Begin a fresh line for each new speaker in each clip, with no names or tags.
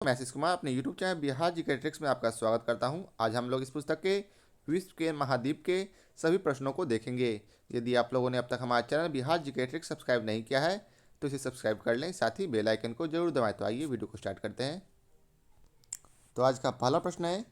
मैं आशीष कुमार अपने YouTube channel Bihar GK tricks में आपका स्वागत करता हूं। आज हम लोग इस पुस्तक के विश्व के महाद्वीप के सभी प्रश्नों को देखेंगे। यदि आप लोगों ने अब तक हमारा channel Bihar GK tricks subscribe नहीं किया है तो इसे सब्सक्राइब कर लें, साथ ही बेल आइकन को जरूर दबाएं। तो आइए वीडियो को स्टार्ट करते हैं। तो आज का पहला प्रश्न है,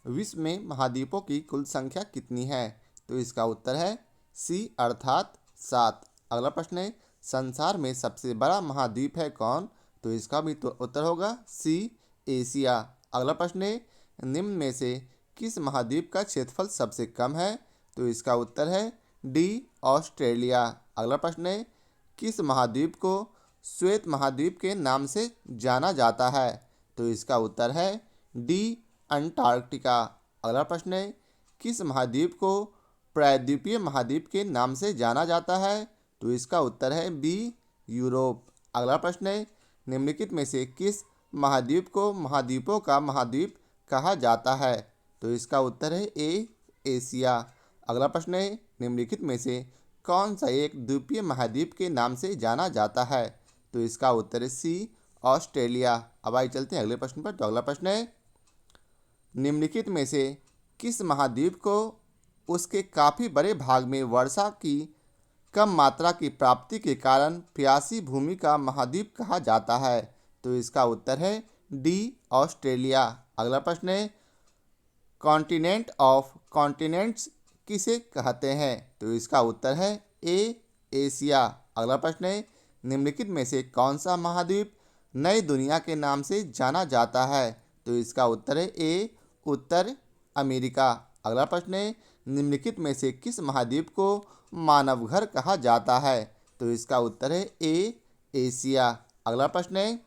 विश्व में महाद्वीपों की कुल संख्या कितनी है? तो इसका उत्तर है सी अर्थात 7। अगला प्रश्न है, संसार में सबसे बड़ा महाद्वीप है कौन? तो इसका भी तो उत्तर होगा सी एशिया। अगला प्रश्न है, निम्न में से किस महाद्वीप का क्षेत्रफल सबसे कम है? तो इसका उत्तर है डी ऑस्ट्रेलिया। अगला प्रश्न है, किस महाद्वीप को श्वेत महाद्वीप के नाम से जाना जाता है? तो इसका उत्तर है डी अंटार्कटिका। अगला प्रश्न है, किस महाद्वीप को प्रायद्वीपीय महाद्वीप के नाम से जाना जाता है? तो इसका उत्तर है बी यूरोप। अगला प्रश्न है, निम्नलिखित में से किस महाद्वीप को महाद्वीपों का महाद्वीप कहा जाता है? तो इसका उत्तर है ए एशिया। अगला प्रश्न है, निम्नलिखित में से कौन सा एक द्वीपीय महाद्वीप के नाम से जाना जाता है? तो इसका उत्तर है सी ऑस्ट्रेलिया। अब आइए चलते हैं अगले प्रश्न पर। तो अगला प्रश्न है, निम्नलिखित में से किस महाद्वीप को उसके काफ़ी बड़े भाग में वर्षा की कम मात्रा की प्राप्ति के कारण प्यासी भूमि का महाद्वीप कहा जाता है? तो इसका उत्तर है डी ऑस्ट्रेलिया। अगला प्रश्न है, कॉन्टिनेंट ऑफ कॉन्टिनेंट्स किसे कहते हैं? तो इसका उत्तर है ए एशिया। अगला प्रश्न है, निम्नलिखित में से कौन सा महाद्वीप नई दुनिया के नाम से जाना जाता है? तो इसका उत्तर है ए उत्तर अमेरिका। अगला प्रश्न है, निम्नलिखित में से किस महाद्वीप को मानव घर कहा जाता है? तो इसका उत्तर है ए एशिया। अगला प्रश्न है,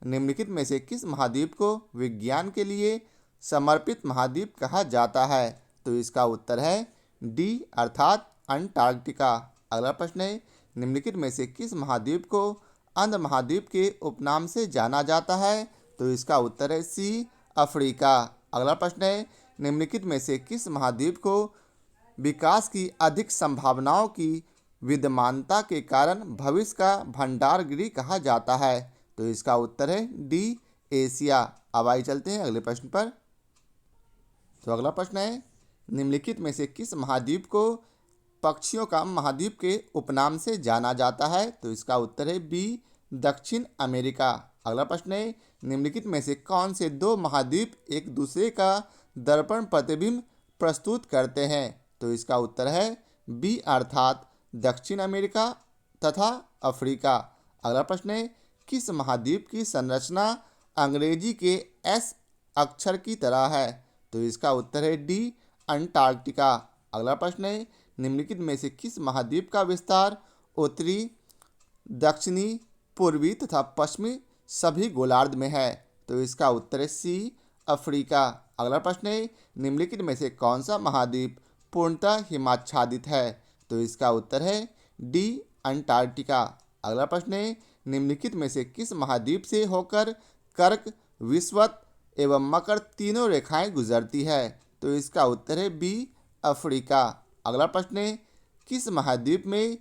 निम्नलिखित में से किस महाद्वीप को विज्ञान के लिए समर्पित महाद्वीप कहा जाता है? तो इसका उत्तर है डी अर्थात अंटार्कटिका। अगला प्रश्न है, निम्नलिखित में से किस महाद्वीप को अंध महाद्वीप के उपनाम से जाना जाता है? तो इसका उत्तर है सी अफ्रीका। अगला प्रश्न है, निम्नलिखित में से किस महाद्वीप को विकास की अधिक संभावनाओं की विद्यमानता के कारण भविष्य का भंडार गृह कहा जाता है? तो इसका उत्तर है डी एशिया। अब आइए चलते हैं अगले प्रश्न पर। तो अगला प्रश्न है, निम्नलिखित में से किस महाद्वीप को पक्षियों का महाद्वीप के उपनाम से जाना जाता है? तो इसका उत्तर है बी दक्षिण अमेरिका। अगला प्रश्न है, निम्नलिखित में से कौन से दो महाद्वीप एक दूसरे का दर्पण प्रतिबिंब प्रस्तुत करते हैं? तो इसका उत्तर है बी अर्थात दक्षिण अमेरिका तथा अफ्रीका। अगला प्रश्न है, किस महाद्वीप की संरचना अंग्रेजी के एस अक्षर की तरह है? तो इसका उत्तर है डी अंटार्कटिका। अगला प्रश्न है, निम्नलिखित में से किस महाद्वीप का विस्तार उत्तरी, दक्षिणी, पूर्वी तथा पश्चिमी सभी गोलार्ध में है? तो इसका उत्तर है सी अफ्रीका। अगला प्रश्न है, निम्नलिखित में से कौन सा महाद्वीप पूर्णतः हिमाच्छादित है? तो इसका उत्तर है डी अंटार्कटिका। अगला प्रश्न है, निम्नलिखित में से किस महाद्वीप से होकर कर्क, विषुवत एवं मकर तीनों रेखाएं गुजरती है? तो इसका उत्तर है बी अफ्रीका। अगला प्रश्न है, किस महाद्वीप में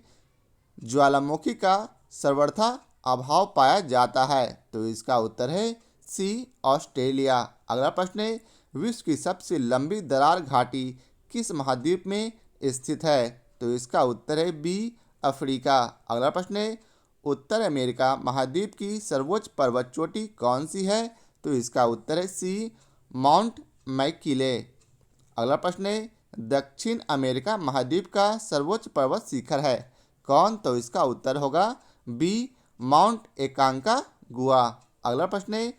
ज्वालामुखी का सर्वथा अभाव पाया जाता है? तो इसका उत्तर है सी ऑस्ट्रेलिया। अगला प्रश्न है, विश्व की सबसे लंबी दरार घाटी किस महाद्वीप में स्थित है? तो इसका उत्तर है बी अफ्रीका। अगला प्रश्न है, उत्तर अमेरिका महाद्वीप की सर्वोच्च पर्वत चोटी कौन सी है? तो इसका उत्तर है सी माउंट मैकिले। अगला प्रश्न है, दक्षिण अमेरिका महाद्वीप का सर्वोच्च पर्वत शिखर है कौन? तो इसका उत्तर होगा बी माउंट एकांका गुआ। अगला प्रश्न है,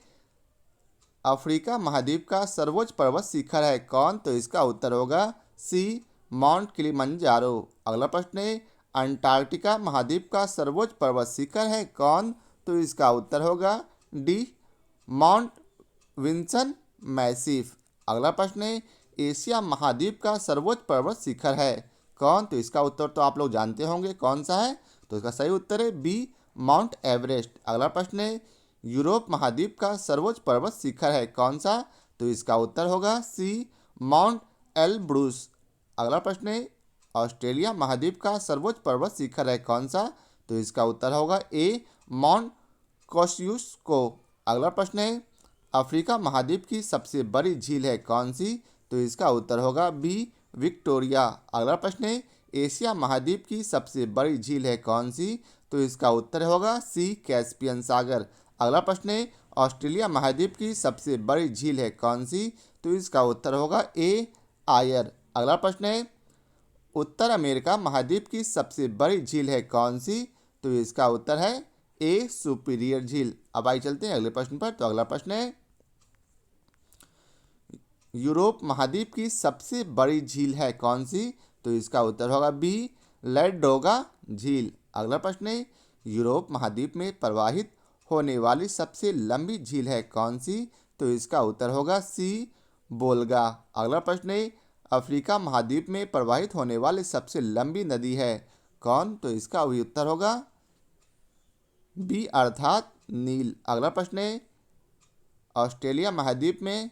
अफ्रीका महाद्वीप का सर्वोच्च पर्वत शिखर है कौन? तो इसका उत्तर होगा सी माउंट किलिमंजारो। अगला प्रश्न है, अंटार्कटिका महाद्वीप का सर्वोच्च पर्वत शिखर है कौन? तो इसका उत्तर होगा डी माउंट विंसन मैसिफ। अगला प्रश्न है, एशिया महाद्वीप का सर्वोच्च पर्वत शिखर है कौन? तो इसका उत्तर तो आप लोग जानते होंगे कौन सा है। तो इसका सही उत्तर है बी माउंट एवरेस्ट। अगला प्रश्न है, यूरोप महाद्वीप का सर्वोच्च पर्वत शिखर है कौन सा? तो इसका उत्तर होगा सी माउंट एलब्रूस। अगला प्रश्न है, ऑस्ट्रेलिया महाद्वीप का सर्वोच्च पर्वत शिखर है कौन सा? तो इसका उत्तर होगा ए माउंट कोस्सियुस्को। अगला प्रश्न है, अफ्रीका महाद्वीप की सबसे बड़ी झील है कौन सी? तो इसका उत्तर होगा बी विक्टोरिया। अगला प्रश्न है, एशिया महाद्वीप की सबसे बड़ी झील है कौन सी? तो इसका उत्तर होगा सी कैस्पियन सागर। अगला प्रश्न है, ऑस्ट्रेलिया महाद्वीप की सबसे बड़ी झील है कौन सी? तो इसका उत्तर होगा ए आयर। अगला प्रश्न है, उत्तर अमेरिका महाद्वीप की सबसे बड़ी झील है कौन सी? तो इसका उत्तर है ए सुपीरियर झील। अब आइए चलते हैं अगले प्रश्न पर। तो अगला प्रश्न है, यूरोप महाद्वीप की सबसे बड़ी झील है कौन सी? तो इसका उत्तर होगा बी लैडोगा झील। अगला प्रश्न है, यूरोप महाद्वीप में प्रवाहित होने वाली सबसे लंबी झील है कौन सी? तो इसका उत्तर होगा सी बोल्गा। अगला प्रश्न है, अफ्रीका महाद्वीप में प्रवाहित होने वाली सबसे लंबी नदी है कौन? तो इसका भी उत्तर होगा बी अर्थात नील। अगला प्रश्न है, ऑस्ट्रेलिया महाद्वीप में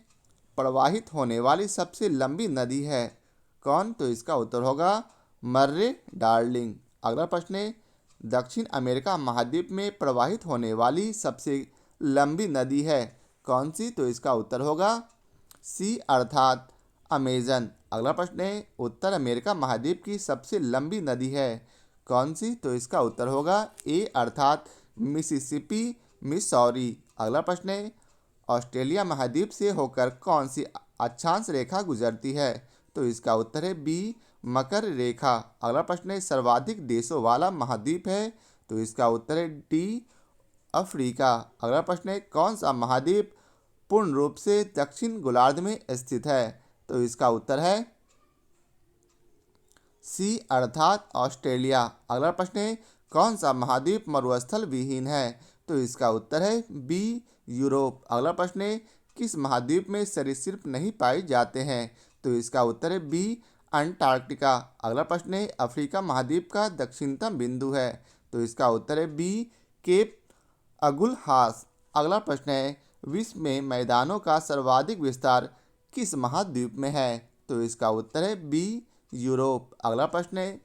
प्रवाहित होने वाली सबसे लंबी नदी है कौन? तो इसका उत्तर होगा मर्रे डार्लिंग। अगला प्रश्न है, दक्षिण अमेरिका महाद्वीप में प्रवाहित होने वाली सबसे लंबी नदी है कौन सी? तो इसका उत्तर होगा सी अर्थात अमेजन। अगला प्रश्न है, उत्तर अमेरिका महाद्वीप की सबसे लंबी नदी है कौन सी? तो इसका उत्तर होगा ए अर्थात मिसिसिपी मिसौरी। अगला प्रश्न है, ऑस्ट्रेलिया महाद्वीप से होकर कौन सी अक्षांश रेखा गुजरती है? तो इसका उत्तर है बी मकर रेखा। अगला प्रश्न है, सर्वाधिक देशों वाला महाद्वीप है? तो इसका उत्तर है डी अफ्रीका। अगला प्रश्न है, कौन सा महाद्वीप पूर्ण रूप से दक्षिण गोलार्ध में स्थित है? तो इसका उत्तर है सी अर्थात ऑस्ट्रेलिया। अगला प्रश्न है, कौन सा महाद्वीप मरुस्थल विहीन है? तो इसका उत्तर है बी यूरोप। अगला प्रश्न है, किस महाद्वीप में सरीसृप नहीं पाए जाते हैं? तो इसका उत्तर है बी अंटार्कटिका। अगला प्रश्न है, अफ्रीका महाद्वीप का दक्षिणतम बिंदु है? तो इसका उत्तर है बी केप अगुल हास। अगला प्रश्न है, विश्व में मैदानों का सर्वाधिक विस्तार किस महाद्वीप में है? तो इसका उत्तर है बी यूरोप। अगला प्रश्न है,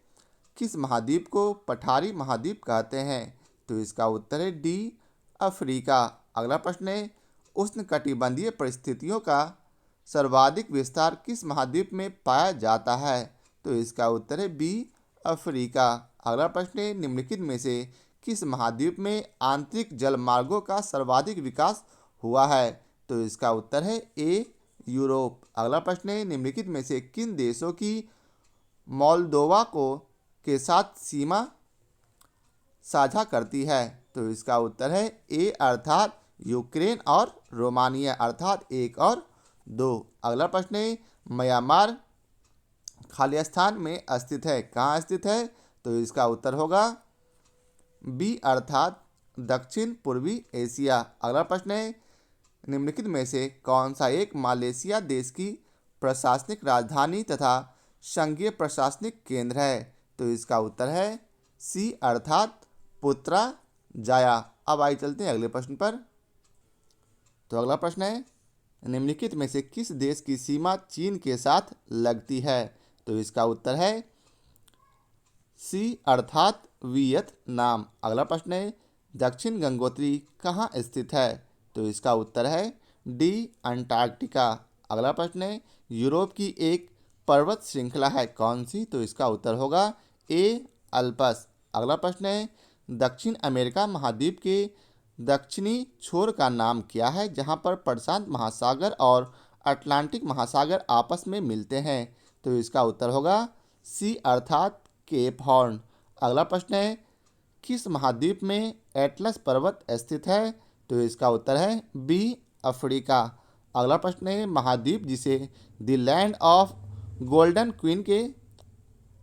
किस महाद्वीप को पठारी महाद्वीप कहते हैं? तो इसका उत्तर है डी अफ्रीका। अगला प्रश्न है, उष्णकटिबंधीय परिस्थितियों का सर्वाधिक विस्तार किस महाद्वीप में पाया जाता है? तो इसका उत्तर है बी अफ्रीका। अगला प्रश्न है, निम्नलिखित में से किस महाद्वीप में आंतरिक जल मार्गों का सर्वाधिक विकास हुआ है? तो इसका उत्तर है ए यूरोप। अगला प्रश्न है, निम्नलिखित में से किन देशों की मोल्दोवा को के साथ सीमा साझा करती है? तो इसका उत्तर है ए अर्थात यूक्रेन और रोमानिया अर्थात 1 और 2। अगला प्रश्न है, म्यांमार खालिस्तान में स्थित है, कहाँ स्थित है? तो इसका उत्तर होगा बी अर्थात दक्षिण पूर्वी एशिया। अगला प्रश्न है, निम्नलिखित में से कौन सा एक मलेशिया देश की प्रशासनिक राजधानी तथा संघीय प्रशासनिक केंद्र है? तो इसका उत्तर है सी अर्थात पुत्रा जाया। अब आइए चलते हैं अगले प्रश्न पर। तो अगला प्रश्न है, निम्नलिखित में से किस देश की सीमा चीन के साथ लगती है? तो इसका उत्तर है सी अर्थात वियतनाम। अगला प्रश्न है, दक्षिण गंगोत्री कहाँ स्थित है? तो इसका उत्तर है डी अंटार्कटिका। अगला प्रश्न है, यूरोप की एक पर्वत श्रृंखला है कौन सी? तो इसका उत्तर होगा ए अल्पस। अगला प्रश्न है, दक्षिण अमेरिका महाद्वीप के दक्षिणी छोर का नाम क्या है जहां पर प्रशांत महासागर और अटलांटिक महासागर आपस में मिलते हैं? तो इसका उत्तर होगा सी अर्थात केप हॉर्न। अगला प्रश्न है, किस महाद्वीप में एटलस पर्वत स्थित है? तो इसका उत्तर है बी अफ्रीका। अगला प्रश्न है, महाद्वीप जिसे the land of golden queen के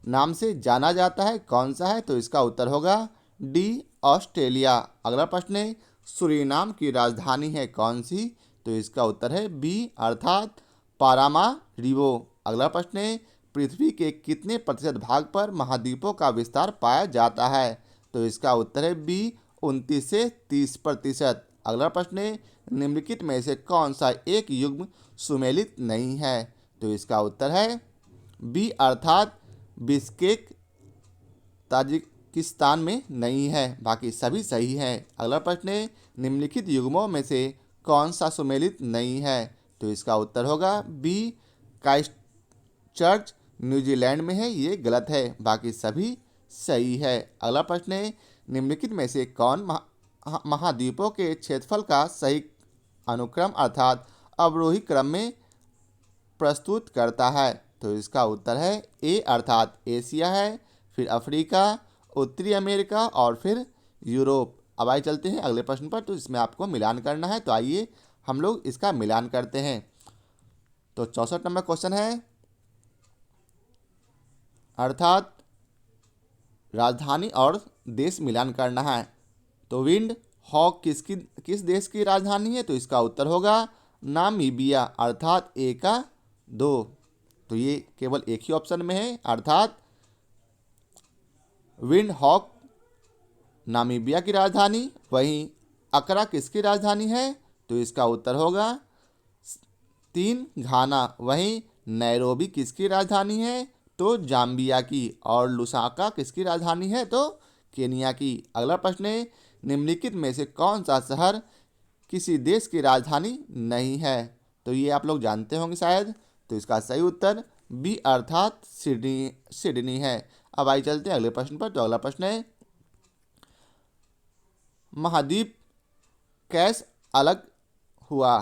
नाम से जाना जाता है कौन सा है? तो इसका उत्तर होगा डी ऑस्ट्रेलिया। अगला प्रश्न है, सूरीनाम की राजधानी है कौन सी? तो इसका उत्तर है बी अर्थात पारामारिबो। अगला प्रश्न है, पृथ्वी के कितने प्रतिशत भाग पर महाद्वीपों का विस्तार पाया जाता है? तो इसका उत्तर है बी 29 से 30%। अगला प्रश्न है, निम्नलिखित में से कौन सा एक युग्म सुमेलित नहीं है? तो इसका उत्तर है बी अर्थात बिश्केक ताजिकिस्तान में नहीं है, बाकी सभी सही हैं। अगला प्रश्न है, निम्नलिखित युग्मों में से कौन सा सुमेलित नहीं है? तो इसका उत्तर होगा बी, क्राइस्टचर्च न्यूजीलैंड में है। ये गलत है, बाकी सभी सही है। अगला प्रश्न है, निम्नलिखित में से कौन महाद्वीपों के क्षेत्रफल का सही अनुक्रम अर्थात अवरोही क्रम में प्रस्तुत करता है? तो इसका उत्तर है ए अर्थात एशिया है, फिर अफ्रीका, उत्तरी अमेरिका और फिर यूरोप। अब आइए चलते हैं अगले प्रश्न पर। तो इसमें आपको मिलान करना है, तो आइए हम लोग इसका मिलान करते हैं। तो 64 नंबर क्वेश्चन है, अर्थात राजधानी और देश मिलान करना है। तो विंड हॉक किस देश की राजधानी है? तो इसका उत्तर होगा नामीबिया अर्थात ए का 2। तो ये केवल एक ही ऑप्शन में है, अर्थात विंड हॉक नामीबिया की राजधानी। वहीं अकरा किसकी राजधानी है? तो इसका उत्तर होगा 3 घाना। वहीं नैरोबी किसकी राजधानी है? तो जाम्बिया की। और लुसाका किसकी राजधानी है? तो केनिया की। अगला प्रश्न है, निम्नलिखित में से कौन सा शहर किसी देश की राजधानी नहीं है? तो ये आप लोग जानते होंगे शायद। तो इसका सही उत्तर बी अर्थात सिडनी है। अब आइए चलते हैं अगले प्रश्न पर। तो अगला प्रश्न है, महाद्वीप कैसे अलग हुआ?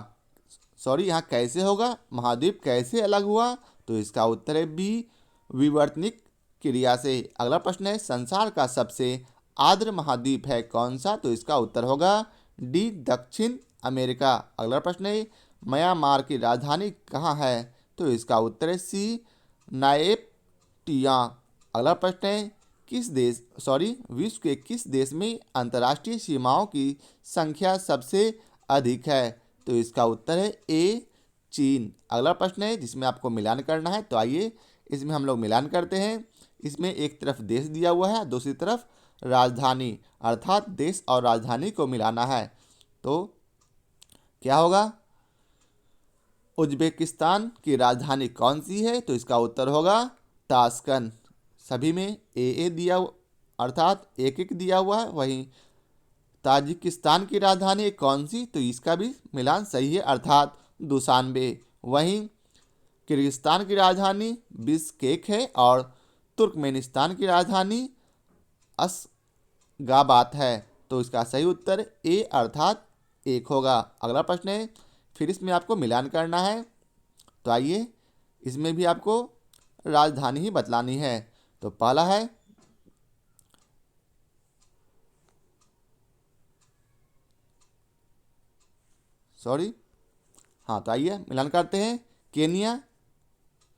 यहाँ कैसे होगा, महाद्वीप कैसे अलग हुआ? तो इसका उत्तर है बी, विवर्तनिक क्रिया से। अगला प्रश्न है, संसार का सबसे आर्द्र महाद्वीप है कौन सा? तो इसका उत्तर होगा डी, दक्षिण अमेरिका। अगला प्रश्न है, म्यांमार की राजधानी कहाँ है? तो इसका उत्तर है सी, नायपटिया। अगला प्रश्न है, विश्व के किस देश में अंतर्राष्ट्रीय सीमाओं की संख्या सबसे अधिक है? तो इसका उत्तर है ए, चीन। अगला प्रश्न है जिसमें आपको मिलान करना है, तो आइए इसमें हम लोग मिलान करते हैं। इसमें एक तरफ देश दिया हुआ है, दूसरी तरफ राजधानी, अर्थात देश और राजधानी को मिलाना है। तो क्या होगा, उज्बेकिस्तान की राजधानी कौन सी है? तो इसका उत्तर होगा ताशकंद। सभी में ए दिया, अर्थात एक एक दिया हुआ है। वहीं ताजिकिस्तान की राजधानी कौन सी? तो इसका भी मिलान सही है, अर्थात दुशानबे। वहीं किर्गिस्तान की राजधानी बिश्केक है और तुर्कमेनिस्तान की राजधानी अशगाबाद है। तो इसका सही उत्तर ए अर्थात 1 होगा। अगला प्रश्न है, फिर इसमें आपको मिलान करना है, तो आइए इसमें भी आपको राजधानी ही बतलानी है। तो पहला है तो आइए मिलान करते हैं। केनिया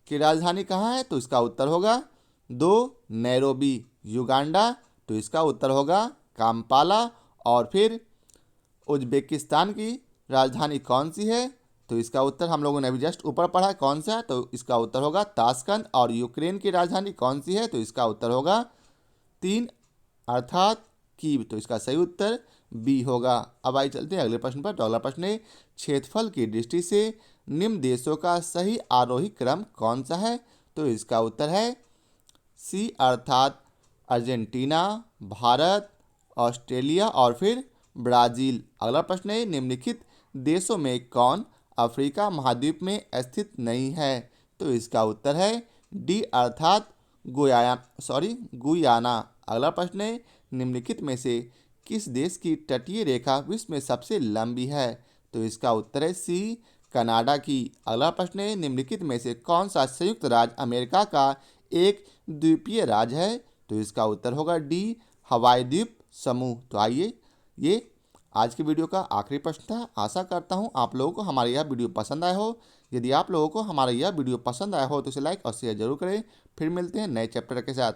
की राजधानी कहाँ है? तो इसका उत्तर होगा 2, नैरोबी। युगांडा, तो इसका उत्तर होगा काम्पाला। और फिर उज्बेकिस्तान की राजधानी कौन सी है? तो इसका उत्तर हम लोगों ने अभी जस्ट ऊपर पढ़ा है कौन सा है, तो इसका उत्तर होगा ताशकंद। और यूक्रेन की राजधानी कौन सी है? तो इसका उत्तर होगा 3 अर्थात कीव। तो इसका सही उत्तर बी होगा। अब आइए चलते हैं अगले प्रश्न पर। तो अगला प्रश्न है, क्षेत्रफल की दृष्टि से निम्न देशों का सही आरोही क्रम कौन सा है? तो इसका उत्तर है सी अर्थात अर्जेंटीना, भारत, ऑस्ट्रेलिया और फिर ब्राज़ील। अगला प्रश्न है, निम्नलिखित देशों में कौन अफ्रीका महाद्वीप में स्थित नहीं है? तो इसका उत्तर है डी अर्थात गुयाना। अगला प्रश्न है, निम्नलिखित में से किस देश की तटीय रेखा विश्व में सबसे लंबी है? तो इसका उत्तर है सी, कनाडा की। अगला प्रश्न है, निम्नलिखित में से कौन सा संयुक्त राज्य अमेरिका का एक द्वीपीय राज्य है? तो इसका उत्तर होगा डी, हवाई द्वीप समूह। तो आइए, ये आज की वीडियो का आखिरी प्रश्न था। आशा करता हूँ आप लोगों को हमारा यह वीडियो पसंद आया हो। यदि आप लोगों को हमारा यह वीडियो पसंद आया हो तो इसे लाइक और शेयर जरूर करें। फिर मिलते हैं नए चैप्टर के साथ।